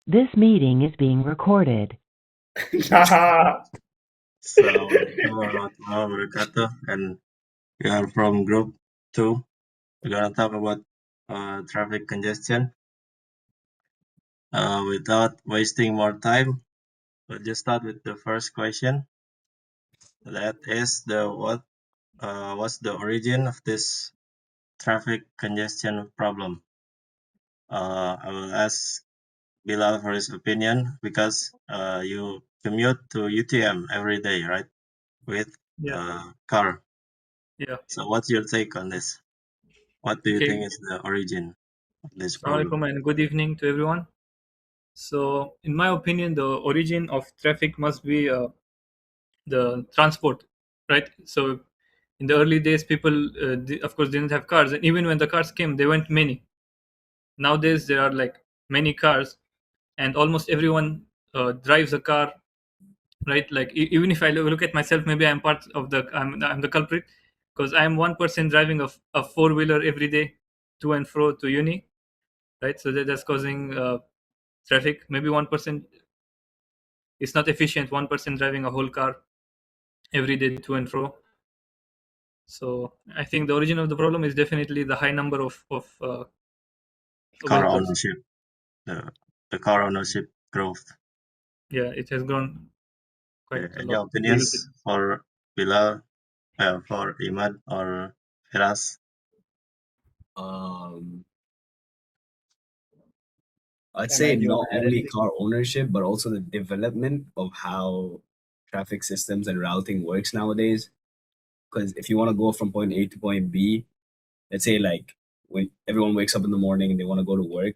This meeting is being recorded. Assalamualaikum warahmatullahi wabarakatuh. And we are from group 2. We're gonna talk about traffic congestion. Without wasting more time, we'll just start with the first question. That is what's the origin of this traffic congestion problem? I will ask Bilal for his opinion because you commute to UTM every day, right? With car. Yeah. So what's your take on this? What do you Okay. think is the origin of this Assalamualaikum problem? and good evening to everyone. So, in my opinion, the origin of traffic must be the transport, right? So, in the early days, people, of course, didn't have cars, and even when the cars came, they weren't many. Nowadays, there are like many cars, and almost everyone drives a car, right? Like even if I look at myself, maybe I'm the culprit because I'm one person driving a four wheeler every day to and fro to uni, right? So that's causing traffic. Maybe 1% is not efficient. 1% driving a whole car every day to and fro. So I think the origin of the problem is definitely the high number of Car vehicles. ownership, the car ownership growth. Yeah, it has grown quite a Any lot. opinions for Bilal, for IMAADH or FIRAS? I'd say not only car ownership, but also the development of how traffic systems and routing works nowadays. Because if you want to go from point A to point B, let's say like when everyone wakes up in the morning and they want to go to work,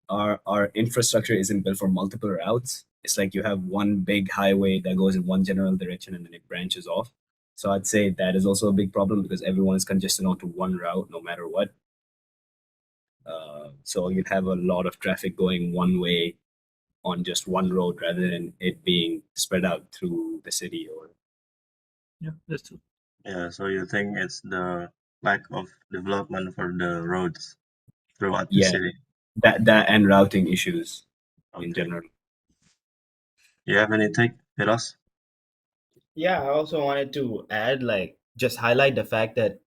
our infrastructure isn't built for multiple routes. It's like you have one big highway that goes in one general direction and then it branches off. So I'd say that is also a big problem because everyone is congested onto one route no matter what. So you'd have a lot of traffic going one way on just one road rather than it being spread out through the city. Or Yeah, that's true. Yeah, so you think it's the lack of development for the roads throughout the city? that and routing issues in general. You have any take, Firas? Yeah, I also wanted to add, like, just highlight the fact that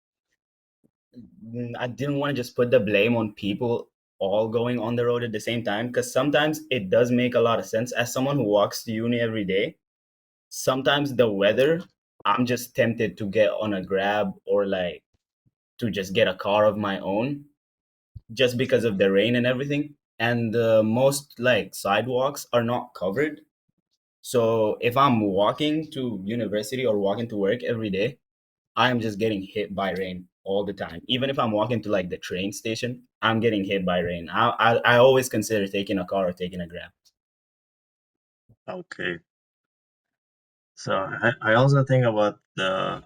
I didn't want to just put the blame on people all going on the road at the same time, because sometimes it does make a lot of sense. As someone who walks to uni every day, sometimes the weather, I'm just tempted to get on a Grab or like to just get a car of my own just because of the rain and everything. And most like sidewalks are not covered. So if I'm walking to university or walking to work every day, I am just getting hit by rain all the time. Even if I'm walking to like the train station, I'm getting hit by rain. I always consider taking a car or taking a Grab. Okay. So I also think about the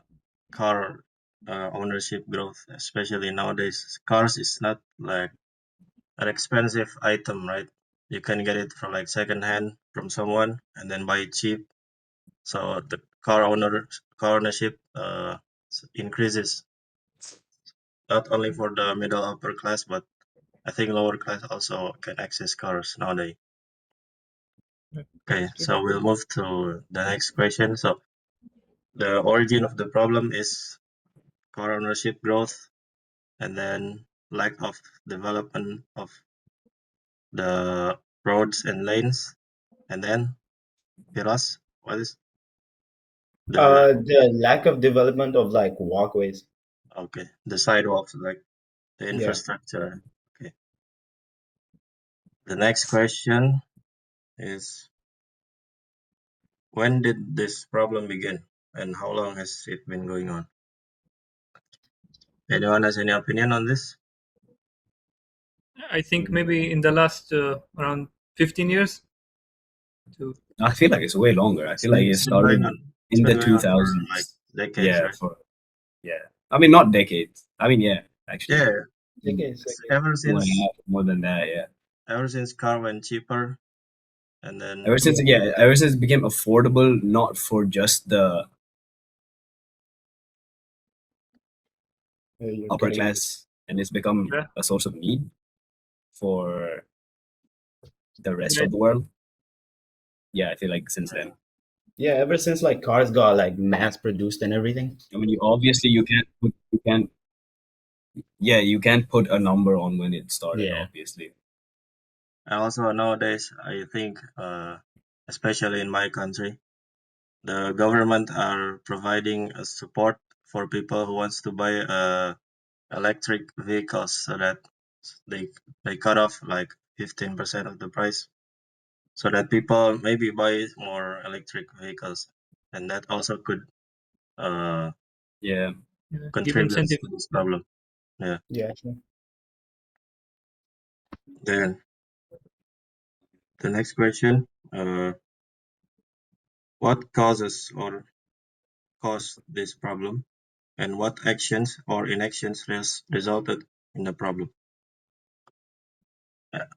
car ownership growth, especially nowadays. Cars is not like an expensive item, right? You can get it from like secondhand from someone and then buy it cheap. So the car ownership increases not only for the middle upper class, but I think lower class also can access cars nowadays. Okay, so we'll move to the next question. So the origin of the problem is car ownership growth and then lack of development of the roads and lanes. And then Firas, what is The lack of development of like walkways. okay, the sidewalks, like the Yeah. infrastructure. Okay. The next question is, when did this problem begin and how long has it been going on? Anyone has any opinion on this? I think maybe in the last around 15 years. I feel like it's way longer. I feel like it started in the 2000s. Like decades, right? I mean, not decades. I mean, yeah, actually. Yeah. Decades. Ever since more than that, yeah. Ever since car went cheaper, and then ever since it became affordable, not for just the upper class, and it's become a source of need for the rest Yeah. of the world. Yeah, I feel like since then. Yeah, ever since like cars got like mass produced and everything. I mean, you can't put a number on when it started, Yeah. obviously. And also nowadays, I think, especially in my country, the government are providing a support for people who wants to buy electric vehicles, so that they cut off like 15% of the price, so that people maybe buy more electric vehicles, and that also could uh, Yeah. Give contribute incentive. to this problem. Yeah. Yeah. Sure. Then the next question: what causes or caused this problem, and what actions or inactions resulted in the problem?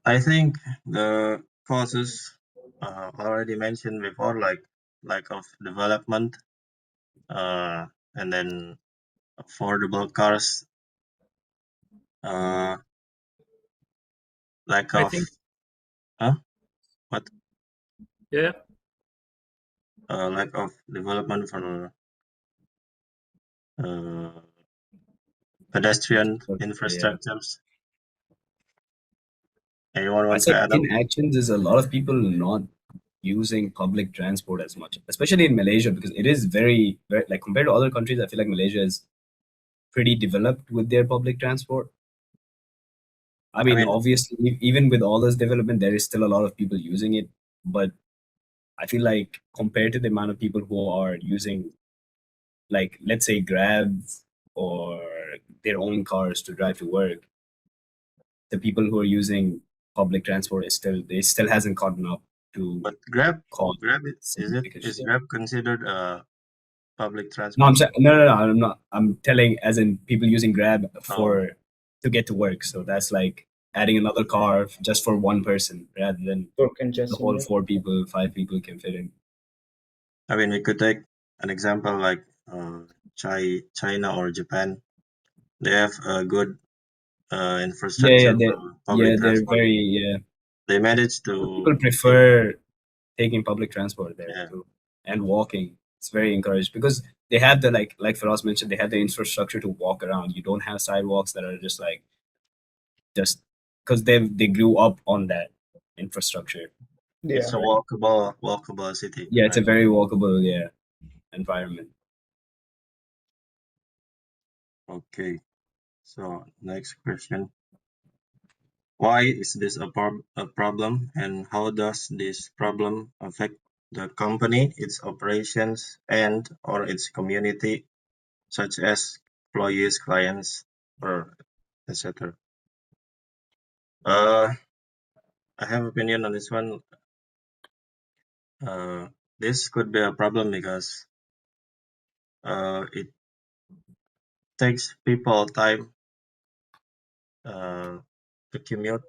I think the causes already mentioned before, like lack of development, uh, and then affordable cars, uh, lack I of think. what Yeah. lack of development for uh, pedestrian Infrastructure, yeah. infrastructures. Anyone I want to said add up? inactions is a lot of people not using public transport as much, especially in Malaysia, because it is very, very like compared to other countries. I feel like Malaysia is pretty developed with their public transport. I I mean, mean, obviously, even with all this development, there is still a lot of people using it. But I feel like compared to the amount of people who are using, like, let's say Grab or their own cars to drive to work, the people who are using public transport still hasn't caught up to but Grab cause is significant. Grab considered public No, transport? no. I'm not. I'm telling as in people using Grab Oh, to get to work. So that's like adding another car just for one person rather than For the congestion. whole Yeah. 4 people, 5 people can fit in. I mean, we could take an example like China or Japan. They have a good infrastructure for public They're transport. very They managed people to keep, prefer taking public transport there yeah, too and walking. It's very encouraged because they have the like Firas mentioned, they have the infrastructure to walk around. You don't have sidewalks that are just because they grew up on that infrastructure. it's Yeah. a walkable city, Yeah, it's a right? very walkable environment. Okay. So next question: why is this a problem, and how does this problem affect the company, its operations, and or its community, such as employees, clients, or etc.? Uh, I have opinion on this one. Uh, this could be a problem because it takes people time to commute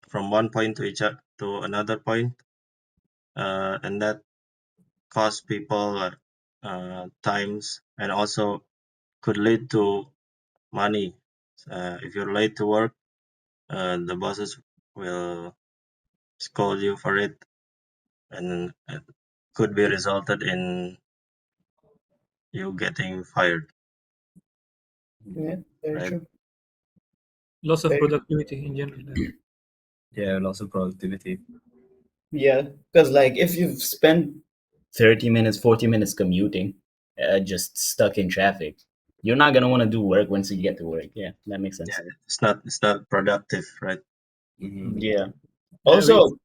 from one point to another point, and that costs people times, and also could lead to money. If you're late to work, the bosses will scold you for it, and it could be resulted in you getting fired, Yeah. Very right? true. Loss of Very true. productivity in general. Yeah. Yeah, lots of productivity. Yeah. Because like if you've spent 30 minutes, 40 minutes commuting, just stuck in traffic, you're not gonna want to do work once you get to work. Yeah, that makes sense. Yeah, it's not productive, right? Hmm. Yeah. I mean, Also,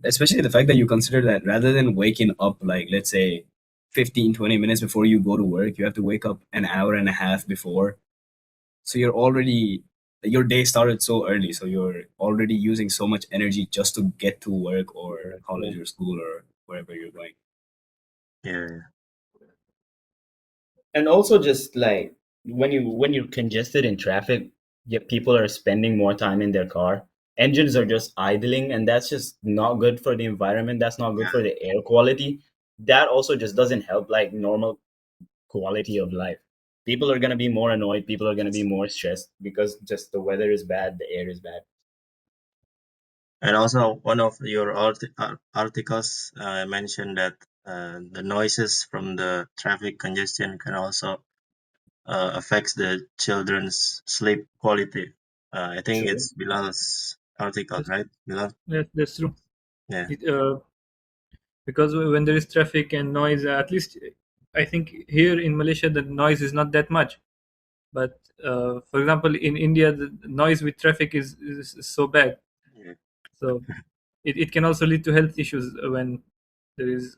especially the fact that you consider that rather than waking up like let's say 15-20 minutes before you go to work, you have to wake up an hour and a half before. So your day started so early, so you're already using so much energy just to get to work or college or school or wherever you're going. Yeah, and also just like when you're congested in traffic, yet people are spending more time in their car. Engines are just idling, and that's just not good for the environment. That's not good yeah, for the air quality. That also just doesn't help like normal quality of life. People are gonna be more annoyed. People are gonna be more stressed because just the weather is bad, the air is bad. And also, one of your articles mentioned that the noises from the traffic congestion can also affects the children's sleep quality. I think True. it's Bilal's article, Yes, right, Bilal? yes, that's true. Yeah. Because when there is traffic and noise, at least I think here in Malaysia the noise is not that much. But for example, in India, the noise with traffic is so bad. Yeah. So it can also lead to health issues when there is,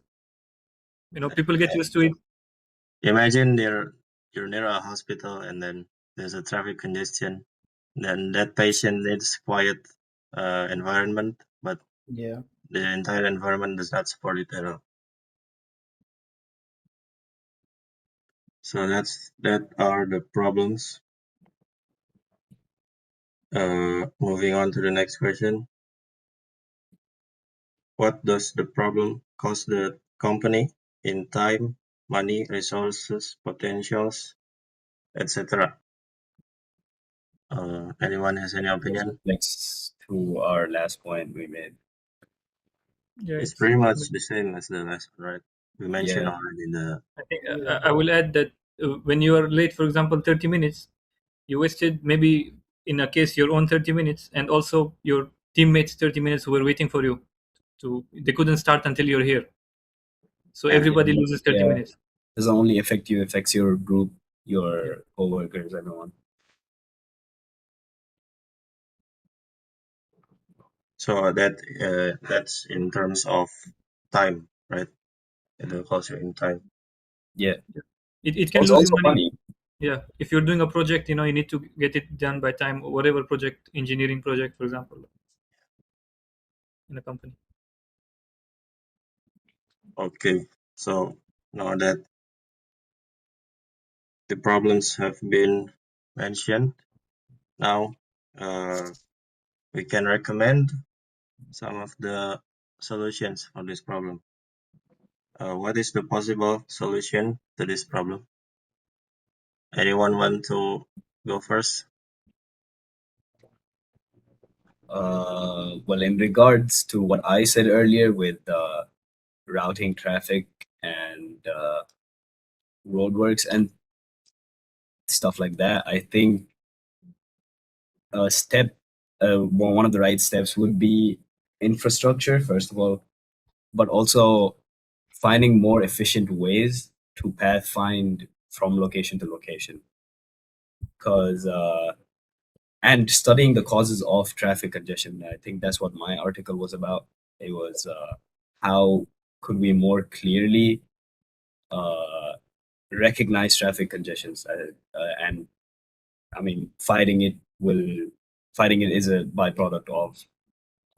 people get used to it. Imagine you're near a hospital and then there's a traffic congestion. Then that patient needs quiet environment, but Yeah. the entire environment does not support it at all. So that are the problems. Moving on to the next question. What does the problem cost the company in time, money, resources, potentials, etc.? Anyone has any This opinion? reflects to our last point we made. Yeah, It's it's. pretty much the same as the last one, right? We mentioned Yeah. already the I think Yeah. I will add that when you are late, for example, 30 minutes, you wasted maybe in a case your own 30 minutes and also your teammates 30 minutes who were waiting for you. They couldn't start until you're here. So yeah. everybody loses 30 Yeah. minutes. Doesn't only affect you, affects your group, Yeah. your coworkers, everyone. So that's in terms of time, right? It will cost you in time. Yeah. It can Also, lose you also money. money. Yeah, if you're doing a project, you need to get it done by time, whatever project, engineering project, for example, in a company. Okay. So now that the problems have been mentioned, now we can recommend some of the solutions for this problem. What is the possible solution to this problem? Anyone want to go first? Well, in regards to what I said earlier with routing traffic and roadworks and stuff like that, I think a step, one of the right steps would be infrastructure, first of all, but also finding more efficient ways to pathfind from location to location. Because and studying the causes of traffic congestion. I think that's what my article was about. It was how could we more clearly uh, recognize traffic congestions, and I mean fighting it is a byproduct of,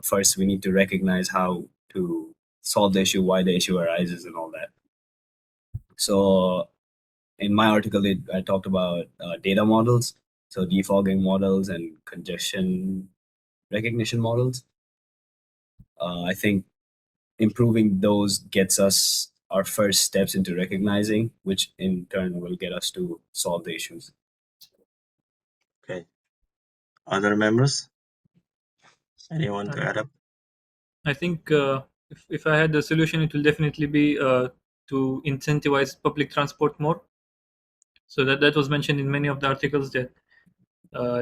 first we need to recognize how to solve the issue, why the issue arises, and all that. So in my article, I talked about data models, so defogging models and congestion recognition models. I think improving those gets us our first steps into recognizing, which in turn will get us to solve the issues. Okay. Other members? Anyone to add up? I think if I had the solution, it will definitely be to incentivize public transport more. So that was mentioned in many of the articles that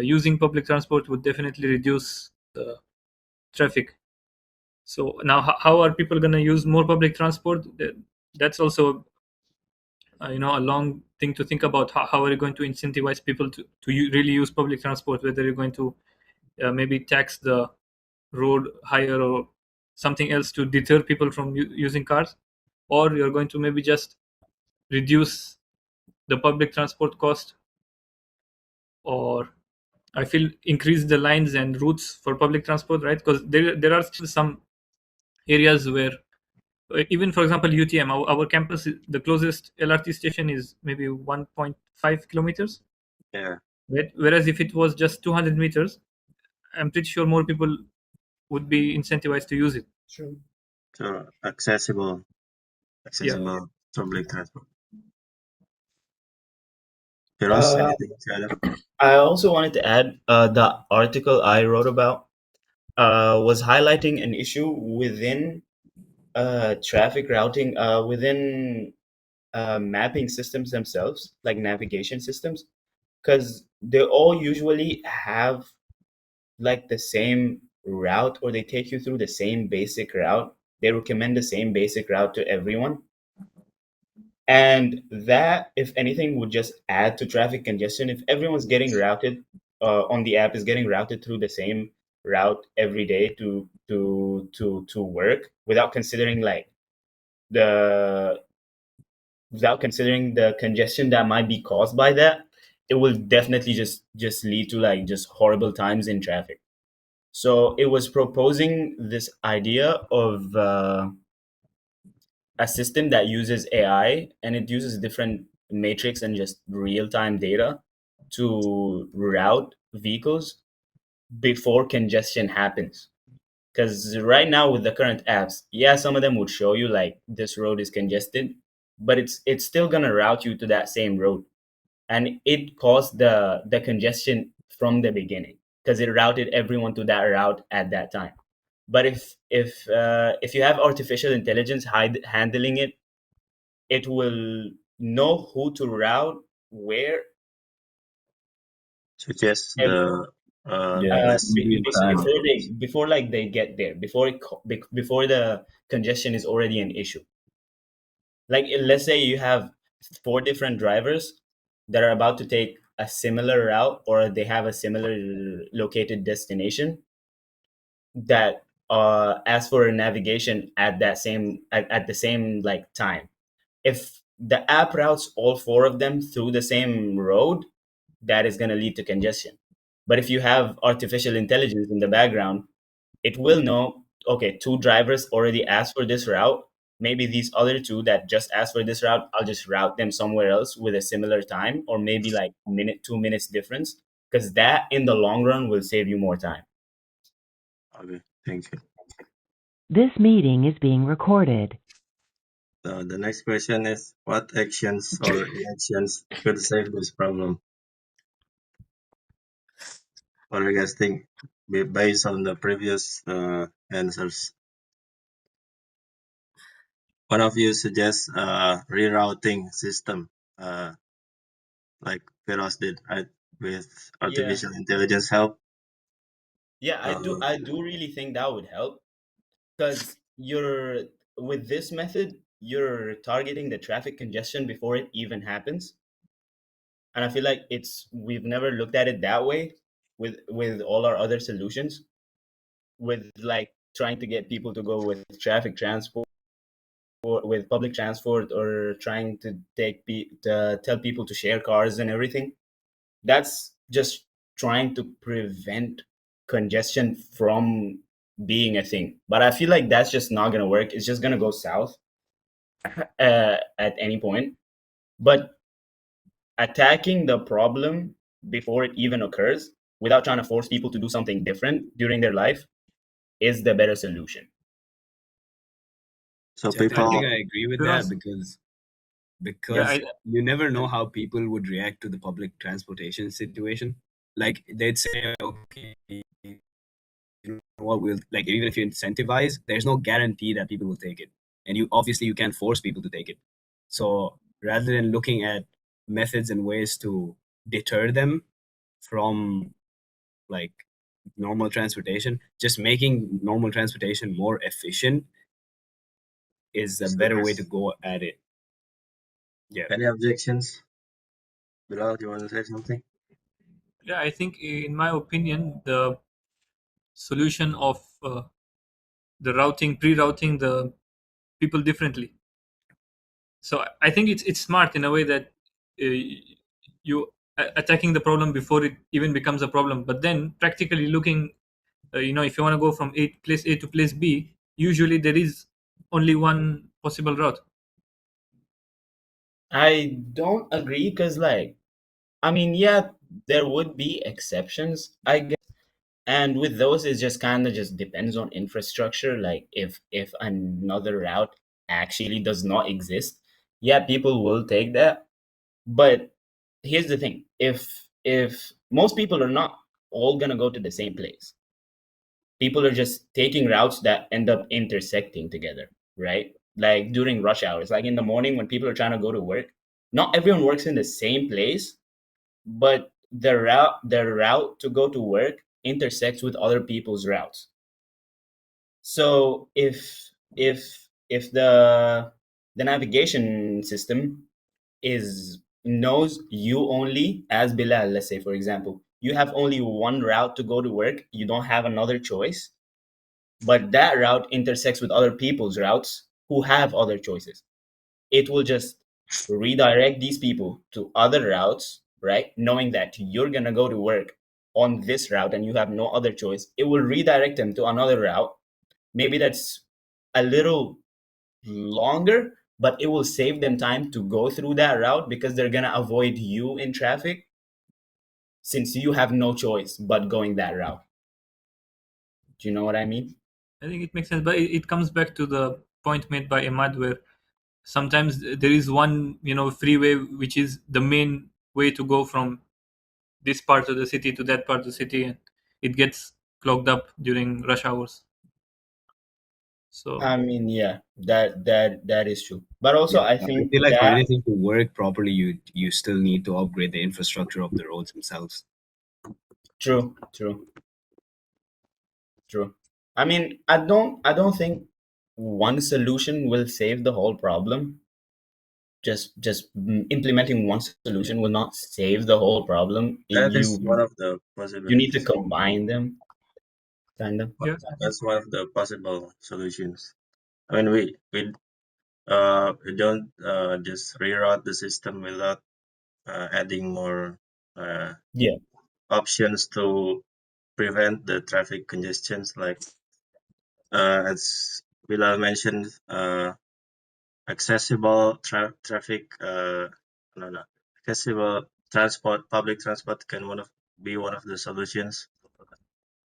using public transport would definitely reduce the traffic. So now, how are people going to use more public transport? That's also a long thing to think about. How are you going to incentivize people to really use public transport? Whether you're going to maybe tax the road higher or something else to deter people from using cars, or you're going to maybe just reduce the public transport cost, or I feel increase the lines and routes for public transport, right? Because there are still some areas where even for example UTM, our campus, the closest LRT station is maybe 1.5 kilometers, Yeah. right? Whereas if it was just 200 meters, I'm pretty sure more people would be incentivized to use it. True. So accessible Yeah. public transport. Firas, Uh, anything to add up? I also wanted to add the article I wrote about. was highlighting an issue within traffic routing, within mapping systems themselves, like navigation systems, because they all usually have like the same route, or they take you through the same basic route. They recommend the same basic route to everyone. And that, if anything, would just add to traffic congestion. If everyone's getting routed on the app is getting routed through the same route every day to work, without considering like the without considering the congestion that might be caused by that, it will definitely just lead to like just horrible times in traffic. So it was proposing this idea of a system that uses AI, and it uses different matrix and just real-time data to route vehicles before congestion happens. Because right now with the current apps, yeah, some of them would show you like this road is congested, but it's still gonna route you to that same road, and it caused the congestion from the beginning because it routed everyone to that route at that time. But if you have artificial intelligence handling it, it will know who to route where. Suggest ev- the Yeah, best real time. before like they get there, before the congestion is already an issue. Like let's say you have 4 different drivers that are about to take a similar route, or they have a similar located destination, that ask for a navigation at the same like time. If the app routes all 4 of them through the same road, that is going to lead to congestion. But if you have artificial intelligence in the background, it will know, okay, 2 drivers already asked for this route. Maybe these other 2 that just asked for this route, I'll just route them somewhere else with a similar time, or maybe like a minute, 2 minutes difference, because that in the long run will save you more time. Okay, thank you. This meeting is being recorded. The next question is, what actions or inactions could save this problem? What do you guys think, based on the previous answers? One of you suggests rerouting system, like FIRAS did, right, with artificial intelligence help. Yeah, I do really think that would help, because with this method, you're targeting the traffic congestion before it even happens. And I feel like we've never looked at it that way with all our other solutions, with like trying to get people to go with traffic transport, with public transport, or trying to to tell people to share cars and everything. That's just trying to prevent congestion from being a thing. But I feel like that's just not going to work. It's just going to go south at any point. But attacking the problem before it even occurs, without trying to force people to do something different during their life, is the better solution. So I think people, I agree with that, because you never know how people would react to the public transportation situation. Like they'd say, okay, you know what, we'll like, even if you incentivize, there's no guarantee that people will take it, and you obviously you can't force people to take it. So rather than looking at methods and ways to deter them from like normal transportation, just making normal transportation more efficient is a better way to go at it. Yeah. any objections? Bilal, do you want to say something? Yeah, I think in my opinion, the solution of the pre-routing the people differently. So I think it's smart in a way that you attacking the problem before it even becomes a problem. But then practically looking, if you want to go from place A to place B, usually there is only one possible route. I don't agree, because like, I mean, yeah, there would be exceptions, I guess. And with those, it just kind of just depends on infrastructure. Like if another route actually does not exist, yeah, people will take that. But here's the thing: if most people are not all gonna go to the same place, people are just taking routes that end up intersecting together, right? Like during rush hours, like in the morning when people are trying to go to work, not everyone works in the same place, but the route to go to work intersects with other people's routes. So if the navigation system is knows you only as Bilal, let's say for example, you have only one route to go to work, you don't have another choice, but that route intersects with other people's routes who have other choices. It will just redirect these people to other routes, right? Knowing that you're gonna go to work on this route and you have no other choice, it will redirect them to another route. Maybe that's a little longer, but it will save them time to go through that route because they're gonna avoid you in traffic since you have no choice but going that route. Do you know what I mean? I think it makes sense, but it comes back to the point made by IMAADH, where sometimes there is one freeway which is the main way to go from this part of the city to that part of the city, and it gets clogged up during rush hours. So I mean, yeah, that is true. But also, Yeah, I I think feel like for that anything to work properly, you still need to upgrade the infrastructure of the roads themselves. true, true. I mean, I don't think one solution will save the whole problem. Just implementing one solution will not save the whole problem. That is one You of the you need to possibilities. combine them, kind of. yeah, That's one of the possible solutions. I mean, we don't just reroute the system without adding more uh, Yeah, options to prevent the traffic congestions. Like as Bilal mentioned, accessible traffic. No, accessible transport, public transport can be one of the solutions.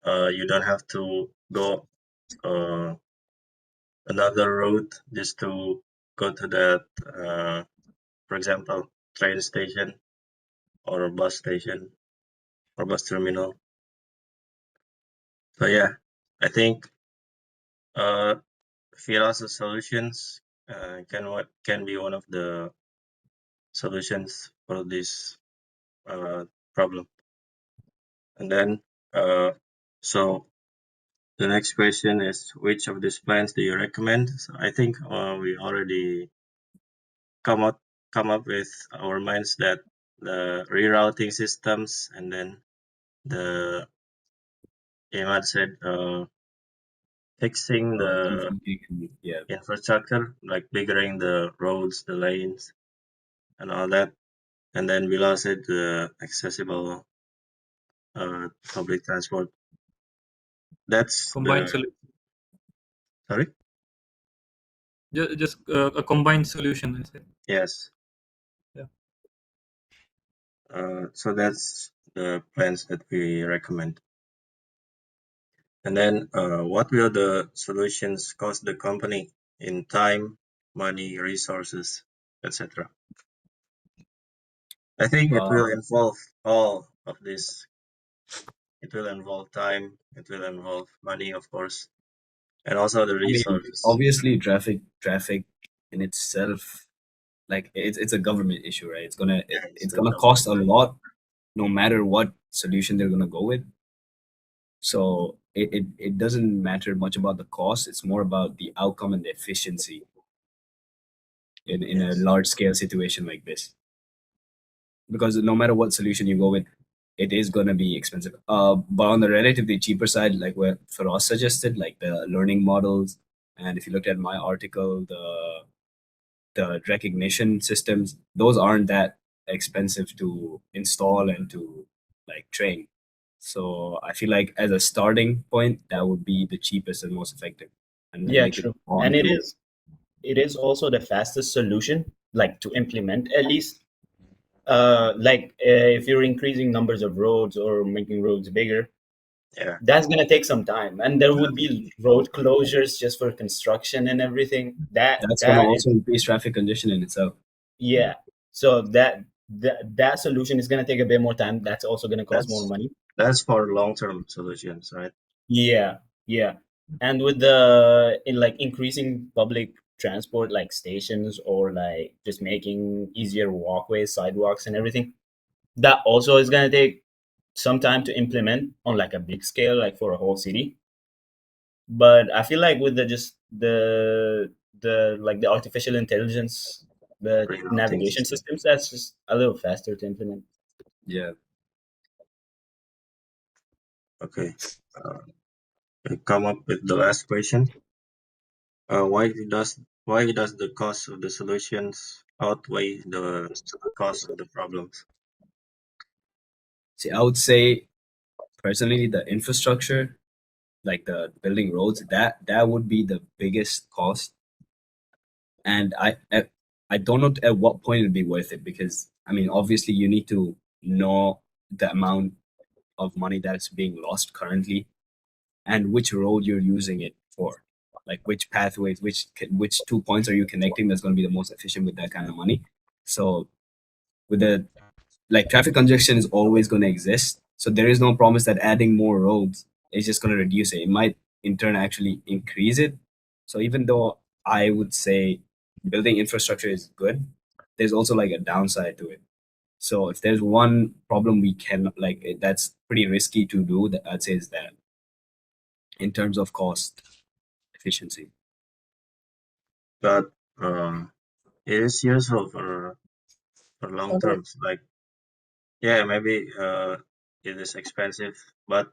You don't have to go uh, another route just to go to that, for example, train station or bus station or bus terminal. So yeah, I think FIRAS solutions can be one of the solutions for this problem. And then, so the next question is, which of these plans do you recommend? So I think we already come up with our minds that the rerouting systems, and then the Ahmad said fixing the Yeah, infrastructure, like biggering the roads, the lanes, and all that. And then Bilal said the accessible public transport. That's combined the solution. sorry. Just a combined solution, I said. Yes. Yeah. So that's the plans that we recommend. And then, what will the solutions cost the company in time, money, resources, etc.? I think it will involve all of this. It will involve time, it will involve money, of course, and also the I mean, resources. obviously, traffic in itself, like it's a government issue, right? Yeah, it's It's the gonna government. cost a lot, no matter what solution they're gonna go with. So it doesn't matter much about the cost. It's more about the outcome and the efficiency in a Yes, large scale situation like this. Because no matter what solution you go with, it is gonna be expensive. But on the relatively cheaper side, like what Faraz suggested, like the learning models, and if you looked at my article, the recognition systems, those aren't that expensive to install and to like train. So I feel like as a starting point, that would be the cheapest and most effective, and then Yeah, they could true. go And on it to. is it is also the fastest solution, like to implement at least. If you're increasing numbers of roads or making roads bigger, yeah, that's gonna take some time, and there would be road closures just for construction and everything. That That's gonna that also is increase traffic congestion in itself. yeah. So that solution is gonna take a bit more time. That's also gonna cost more that's money. that's for long-term solutions, right? Yeah. Yeah, and with the increasing public transport, like stations, or like just making easier walkways, sidewalks, and everything, that also is gonna take some time to implement on like a big scale, like for a whole city. But I feel like with the just the artificial intelligence, the Rerouting navigation system. systems, that's just a little faster to implement. Yeah. Okay. We come up with the last question. Why does the cost of the solutions outweigh the cost of the problems? See, I would say personally, the infrastructure, like the building roads, that would be the biggest cost. And I don't know at what point it'd be worth it, because I mean, obviously, you need to know the amount of money that's being lost currently, and which road you're using it for, like which pathways, which 2 points are you connecting that's going to be the most efficient with that kind of money. So with the like traffic congestion is always going to exist, so there is no promise that adding more roads is just going to reduce it. It might in turn actually increase it. So even though I would say building infrastructure is good, there's also like a downside to it. So if there's one problem we can that's pretty risky to do, that I'd say is that in terms of cost efficiency. But it is useful for long terms. Like, yeah, maybe it is expensive, but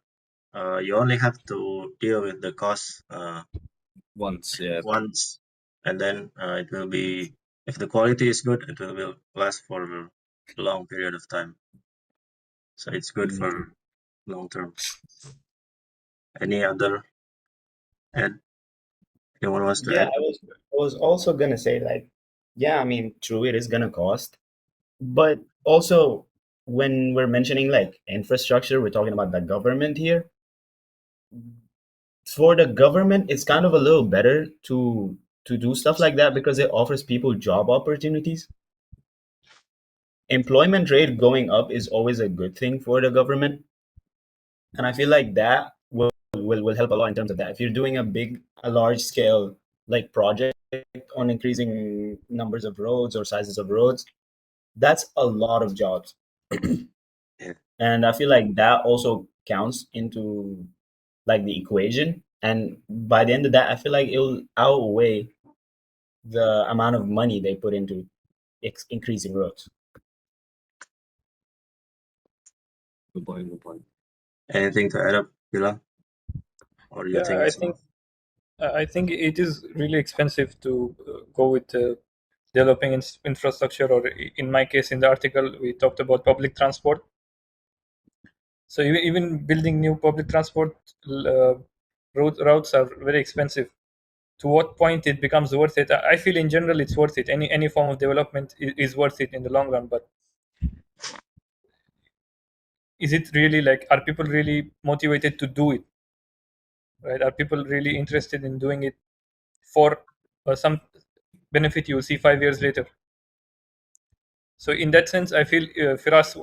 you only have to deal with the cost Once, yeah. once, and then it will be, if the quality is good, it will last for a long period of time. So it's good for long term. Any other add? Anyone wants to Yeah, add? I was also gonna say, like, yeah, I mean, true, it is gonna cost, but also when we're mentioning like infrastructure, we're talking about the government here. For the government, it's kind of a little better to do stuff like that because it offers people job opportunities. Employment rate going up is always a good thing for the government, and I feel like that will help a lot in terms of that. If you're doing a large scale like project on increasing numbers of roads or sizes of roads, that's a lot of jobs. Yeah. And I feel like that also counts into like the equation. And by the end of that, I feel like it'll outweigh the amount of money they put into increasing roads. Good point. Good point. Anything to add up, Bilal? Or you think Yeah, it's enough? I think it is really expensive to go with developing infrastructure, or in my case, in the article, we talked about public transport. So even building new public transport uh, routes are very expensive. To what point it becomes worth it? I feel in general it's worth it. Any form of development is worth it in the long run. But is it really, like, are people really motivated to do it? Right? Are people really interested in doing it for some benefit you will see 5 years later? So in that sense, I feel FIRAS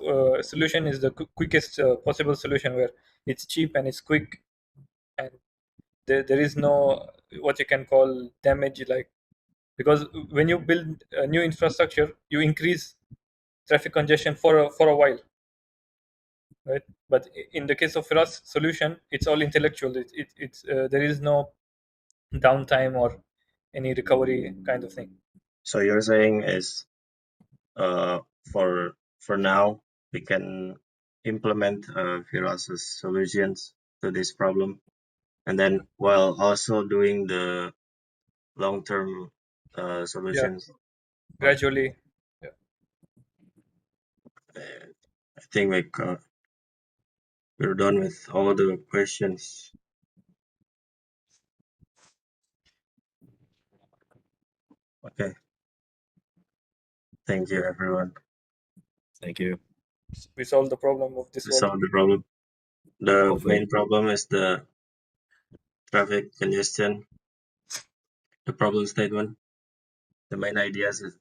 solution is the quickest possible solution, where it's cheap and it's quick, and there is no what you can call damage, like, because when you build a new infrastructure, you increase traffic congestion for a while, right? But in the case of FIRAS solution, it's all intellectual. It's there is no downtime or any recovery kind of thing. So you're saying is uh, for now we can implement FIRAS's solutions to this problem, and then while also doing the long-term Yeah, solutions. Okay, gradually. Yeah. I think we're done with all the questions. Okay, thank you everyone. Thank you. We solve the problem of this We world. solved the problem. The Hopefully. main problem is the traffic congestion, the problem statement. The main ideas is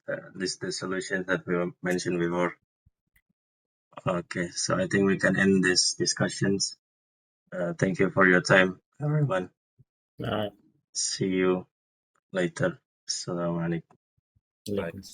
the solutions that we mentioned before. Okay, so I think we can end this discussions. Thank you for your time, everyone. All right. See you later. Assalamu alaikum. Alaikum.